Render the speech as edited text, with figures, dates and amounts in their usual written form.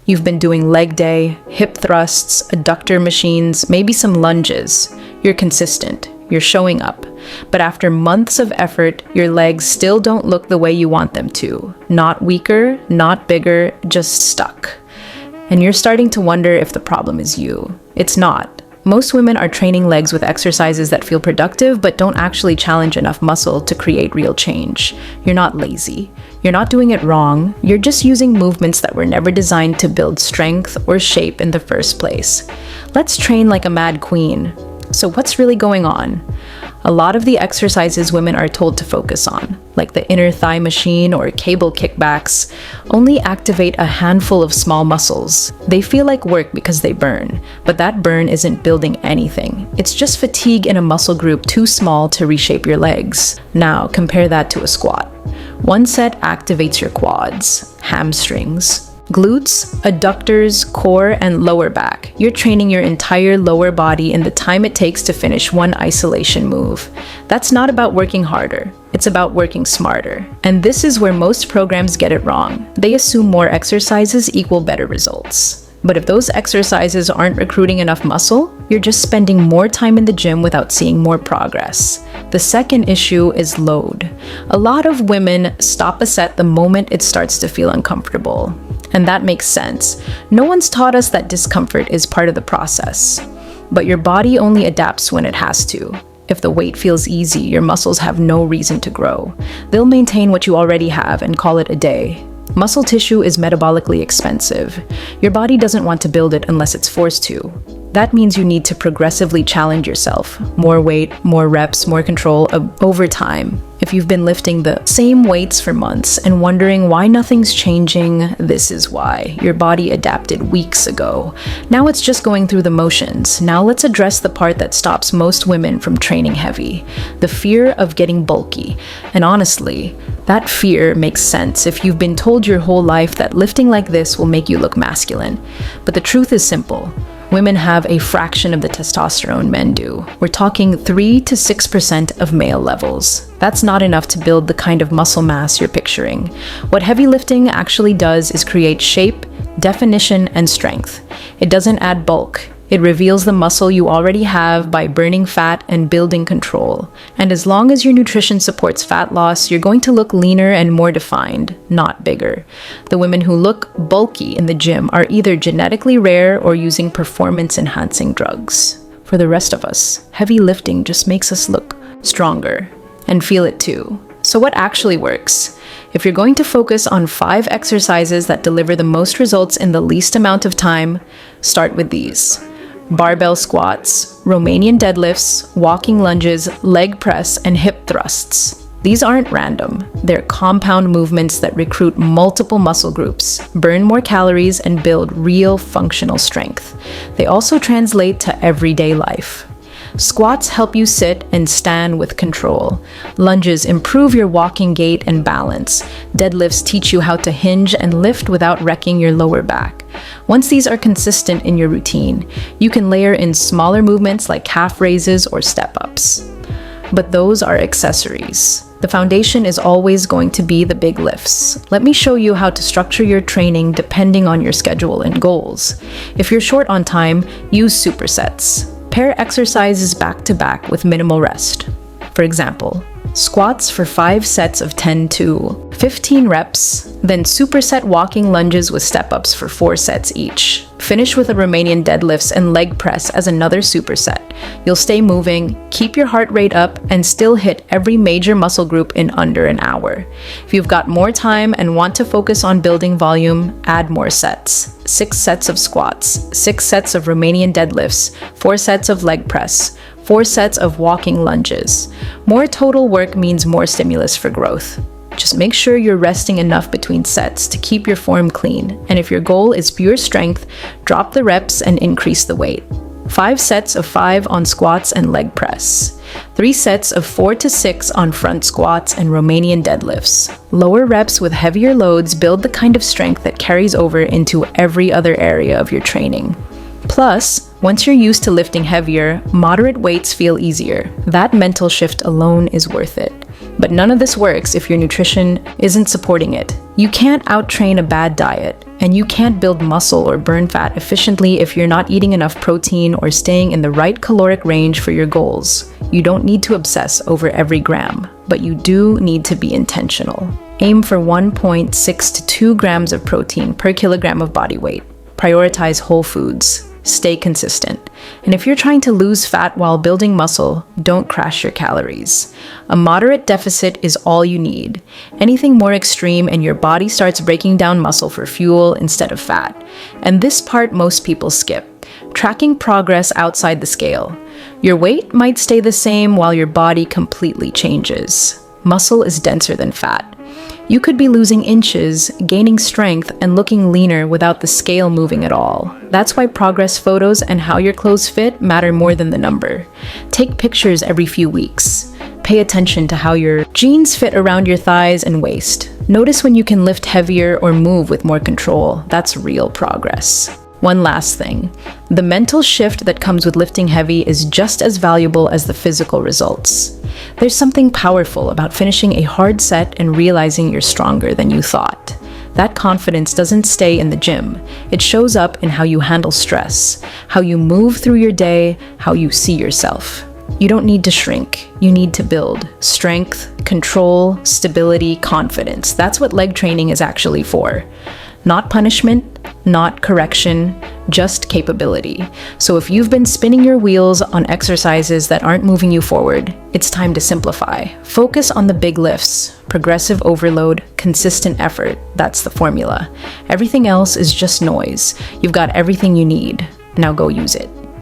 You've been doing leg day, hip thrusts, adductor machines, maybe some lunges. You're consistent. You're showing up. But after months of effort, your legs still don't look the way you want them to. Not weaker, not bigger, just stuck. And you're starting to wonder if the problem is you. It's not. Most women are training legs with exercises that feel productive but don't actually challenge enough muscle to create real change. You're not lazy. You're not doing it wrong. You're just using movements that were never designed to build strength or shape in the first place. Let's train like a mad queen. So what's really going on? A lot of the exercises women are told to focus on, like the inner thigh machine or cable kickbacks, only activate a handful of small muscles. They feel like work because they burn, but that burn isn't building anything. It's just fatigue in a muscle group too small to reshape your legs. Now, compare that to a squat. One set activates your quads, hamstrings, glutes, adductors, core, and lower back. You're training your entire lower body in the time it takes to finish one isolation move. That's not about working harder. It's about working smarter. And this is where most programs get it wrong. They assume more exercises equal better results. But if those exercises aren't recruiting enough muscle, you're just spending more time in the gym without seeing more progress. The second issue is load. A lot of women stop a set the moment it starts to feel uncomfortable. And that makes sense. No one's taught us that discomfort is part of the process. But your body only adapts when it has to. If the weight feels easy, your muscles have no reason to grow. They'll maintain what you already have and call it a day. Muscle tissue is metabolically expensive. Your body doesn't want to build it unless it's forced to. That means you need to progressively challenge yourself. More weight, more reps, more control over time. If you've been lifting the same weights for months and wondering why nothing's changing, this is why. Your body adapted weeks ago. Now it's just going through the motions. Now let's address the part that stops most women from training heavy. The fear of getting bulky. And honestly, that fear makes sense if you've been told your whole life that lifting like this will make you look masculine. But the truth is simple. Women have a fraction of the testosterone men do. We're talking 3 to 6% of male levels. That's not enough to build the kind of muscle mass you're picturing. What heavy lifting actually does is create shape, definition, and strength. It doesn't add bulk. It reveals the muscle you already have by burning fat and building control. And as long as your nutrition supports fat loss, you're going to look leaner and more defined, not bigger. The women who look bulky in the gym are either genetically rare or using performance-enhancing drugs. For the rest of us, heavy lifting just makes us look stronger and feel it too. So what actually works? If you're going to focus on 5 exercises that deliver the most results in the least amount of time, start with these. Barbell squats, Romanian deadlifts, walking lunges, leg press, and hip thrusts. These aren't random. They're compound movements that recruit multiple muscle groups, burn more calories, and build real functional strength. They also translate to everyday life. Squats help you sit and stand with control. Lunges improve your walking gait and balance. Deadlifts teach you how to hinge and lift without wrecking your lower back. Once these are consistent in your routine, you can layer in smaller movements like calf raises or step-ups. But those are accessories. The foundation is always going to be the big lifts. Let me show you how to structure your training depending on your schedule and goals. If you're short on time, use supersets. Pair exercises back to back with minimal rest. For example, squats for 5 sets of 10 to 15 reps, then superset walking lunges with step-ups for 4 sets each. Finish with a Romanian deadlifts and leg press as another superset. You'll stay moving, keep your heart rate up, and still hit every major muscle group in under an hour. If you've got more time and want to focus on building volume, add more sets. 6 sets of squats, 6 sets of Romanian deadlifts, 4 sets of leg press, 4 sets of walking lunges. More total work means more stimulus for growth. Just make sure you're resting enough between sets to keep your form clean. And if your goal is pure strength, drop the reps and increase the weight. 5 sets of 5 on squats and leg press. 3 sets of 4 to 6 on front squats and Romanian deadlifts. Lower reps with heavier loads build the kind of strength that carries over into every other area of your training. Plus, once you're used to lifting heavier, moderate weights feel easier. That mental shift alone is worth it. But none of this works if your nutrition isn't supporting it. You can't out-train a bad diet. And you can't build muscle or burn fat efficiently if you're not eating enough protein or staying in the right caloric range for your goals. You don't need to obsess over every gram, but you do need to be intentional. Aim for 1.6 to 2 grams of protein per kilogram of body weight. Prioritize whole foods. Stay consistent. And if you're trying to lose fat while building muscle, don't crash your calories. A moderate deficit is all you need. Anything more extreme and your body starts breaking down muscle for fuel instead of fat. And this part most people skip. Tracking progress outside the scale. Your weight might stay the same while your body completely changes. Muscle is denser than fat. You could be losing inches, gaining strength, and looking leaner without the scale moving at all. That's why progress photos and how your clothes fit matter more than the number. Take pictures every few weeks. Pay attention to how your jeans fit around your thighs and waist. Notice when you can lift heavier or move with more control. That's real progress. One last thing. The mental shift that comes with lifting heavy is just as valuable as the physical results. There's something powerful about finishing a hard set and realizing you're stronger than you thought. That confidence doesn't stay in the gym. It shows up in how you handle stress, how you move through your day, how you see yourself. You don't need to shrink. You need to build strength, control, stability, confidence. That's what leg training is actually for. Not punishment, not correction, just capability. So if you've been spinning your wheels on exercises that aren't moving you forward, it's time to simplify. Focus on the big lifts, progressive overload, consistent effort. That's the formula. Everything else is just noise. You've got everything you need. Now go use it.